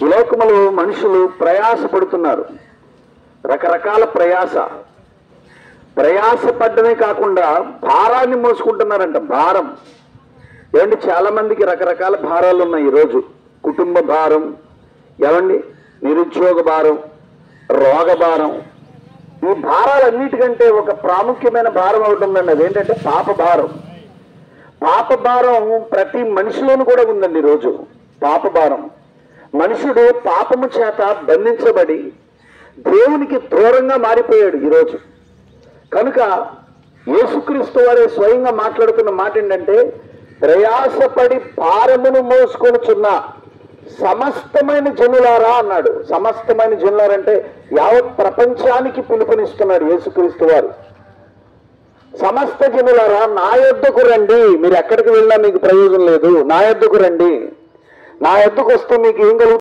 ఈ లోకములో మనుషులు ప్రయాస పడుతున్నారు, రకరకాల ప్రయాస పడ్డమే కాకుండా భారాన్ని మోసుకుంటున్నారంట. భారం ఏమండి, చాలా మందికి రకరకాల భారాలు ఉన్నాయి ఈరోజు. కుటుంబ భారం, ఏమండి, నిరుద్యోగ భారం, రోగ భారం. ఈ భారాలన్నిటికంటే ఒక ప్రాముఖ్యమైన భారం ఒకటి ఉందండి, అదేంటంటే పాప భారం. పాప భారం ప్రతి మనిషిలోనూ కూడా ఉందండి ఈరోజు. పాప భారం, మనుషుడు పాపము చేత బంధించబడి దేవునికి దూరంగా మారిపోయాడు ఈరోజు. కనుక యేసుక్రీస్తు వారే స్వయంగా మాట్లాడుతున్న మాట ఏంటంటే, ప్రయాసపడి భారమును మోసుకొనుచున్న సమస్తమైన జనులారా అన్నాడు. సమస్తమైన జనులారంటే యావత్ ప్రపంచానికి పిలుపునిస్తున్నాడు యేసుక్రీస్తు వారు. సమస్త జనులారా నా యొద్దకు రండి, మీరు ఎక్కడికి వెళ్ళినా మీకు ప్రయోజనం లేదు, నా యొద్దకు రండి. నా యొద్దకు వస్తే మీకు ఏం కలుగుతుంది?